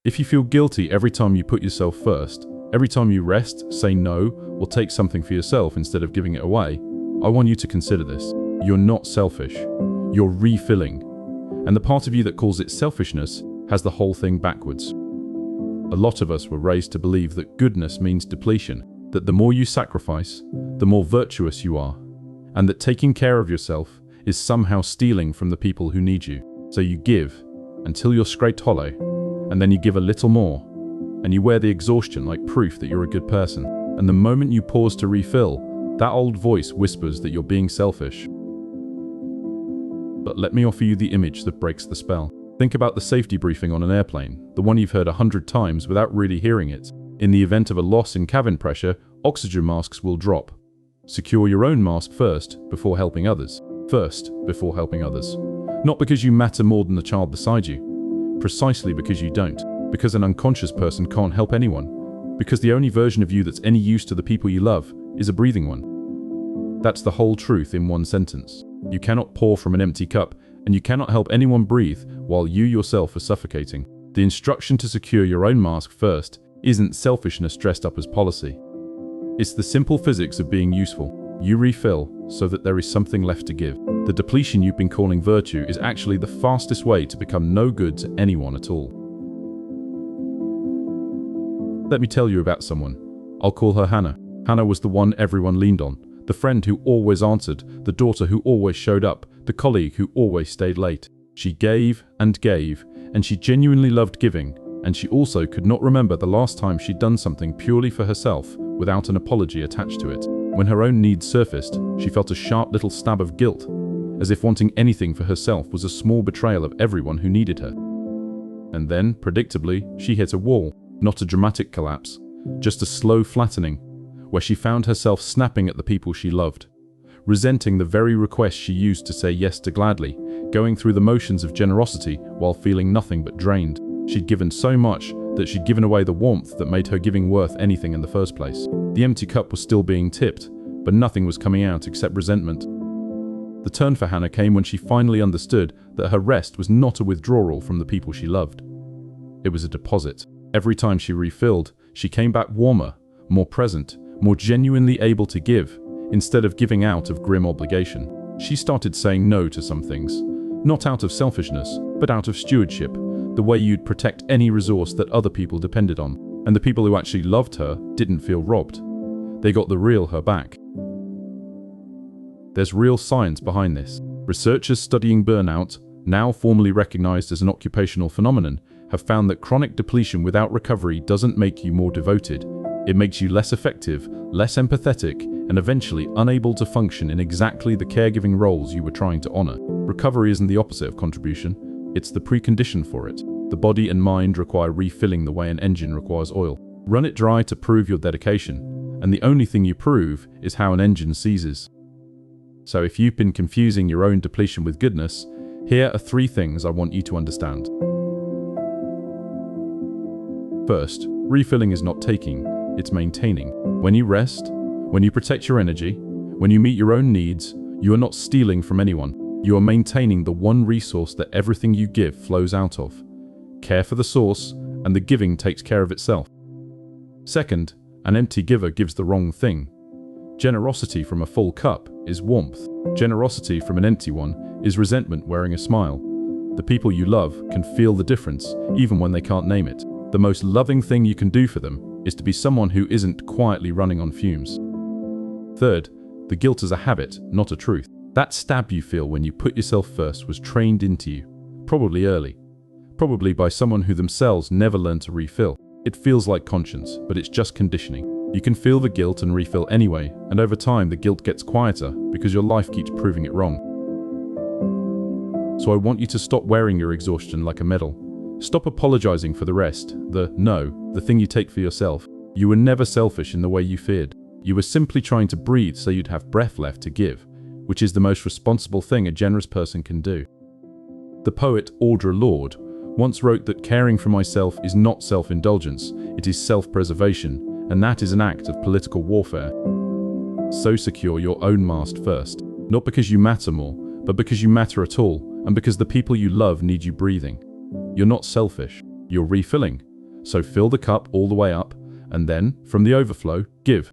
If you feel guilty every time you put yourself first, every time you rest, say no, or take something for yourself instead of giving it away, I want you to consider this. You're not selfish. You're refilling. And the part of you that calls it selfishness has the whole thing backwards. A lot of us were raised to believe that goodness means depletion, that the more you sacrifice, the more virtuous you are, and that taking care of yourself is somehow stealing from the people who need you. So you give until you're scraped hollow, and then you give a little more, and you wear the exhaustion like proof that you're a good person. And the moment you pause to refill, that old voice whispers that you're being selfish. But let me offer you the image that breaks the spell. Think about the safety briefing on an airplane, the one you've heard 100 times without really hearing it. In the event of a loss in cabin pressure, oxygen masks will drop. Secure your own mask first before helping others. First before helping others. Not because you matter more than the child beside you. Precisely because you don't. Because an unconscious person can't help anyone. Because the only version of you that's any use to the people you love is a breathing one. That's the whole truth in one sentence. You cannot pour from an empty cup, and you cannot help anyone breathe while you yourself are suffocating. The instruction to secure your own mask first isn't selfishness dressed up as policy. It's the simple physics of being useful. You refill so that there is something left to give. The depletion you've been calling virtue is actually the fastest way to become no good to anyone at all. Let me tell you about someone. I'll call her Hannah. Hannah was the one everyone leaned on. The friend who always answered, the daughter who always showed up, the colleague who always stayed late. She gave, and she genuinely loved giving, and she also could not remember the last time she'd done something purely for herself without an apology attached to it. When her own needs surfaced, she felt a sharp little stab of guilt, as if wanting anything for herself was a small betrayal of everyone who needed her. And then, predictably, she hit a wall, not a dramatic collapse, just a slow flattening, where she found herself snapping at the people she loved, resenting the very requests she used to say yes to gladly, going through the motions of generosity while feeling nothing but drained. She'd given so much that she'd given away the warmth that made her giving worth anything in the first place. The empty cup was still being tipped, but nothing was coming out except resentment. The turn for Hannah came when she finally understood that her rest was not a withdrawal from the people she loved. It was a deposit. Every time she refilled, she came back warmer, more present, more genuinely able to give, instead of giving out of grim obligation. She started saying no to some things, not out of selfishness, but out of stewardship, the way you'd protect any resource that other people depended on. And the people who actually loved her didn't feel robbed. They got the real her back. There's real science behind this. Researchers studying burnout, now formally recognized as an occupational phenomenon, have found that chronic depletion without recovery doesn't make you more devoted. It makes you less effective, less empathetic, and eventually unable to function in exactly the caregiving roles you were trying to honor. Recovery isn't the opposite of contribution, it's the precondition for it. The body and mind require refilling the way an engine requires oil. Run it dry to prove your dedication, and the only thing you prove is how an engine seizes. So if you've been confusing your own depletion with goodness, here are 3 things I want you to understand. First, refilling is not taking, it's maintaining. When you rest, when you protect your energy, when you meet your own needs, you are not stealing from anyone. You are maintaining the one resource that everything you give flows out of. Care for the source, and the giving takes care of itself. Second, an empty giver gives the wrong thing. Generosity from a full cup is warmth. Generosity from an empty one is resentment wearing a smile. The people you love can feel the difference, even when they can't name it. The most loving thing you can do for them is to be someone who isn't quietly running on fumes. Third, the guilt is a habit, not a truth. That stab you feel when you put yourself first was trained into you, probably early, probably by someone who themselves never learned to refill. It feels like conscience, but it's just conditioning. You can feel the guilt and refill anyway, and over time the guilt gets quieter because your life keeps proving it wrong. So I want you to stop wearing your exhaustion like a medal. Stop apologizing for the rest, the thing you take for yourself. You were never selfish in the way you feared. You were simply trying to breathe so you'd have breath left to give, which is the most responsible thing a generous person can do. The poet Audre Lorde once wrote that caring for myself is not self-indulgence, it is self-preservation, and that is an act of political warfare. So secure your own mast first, not because you matter more, but because you matter at all, and because the people you love need you breathing. You're not selfish, you're refilling, So fill the cup all the way up, and then, from the overflow, give.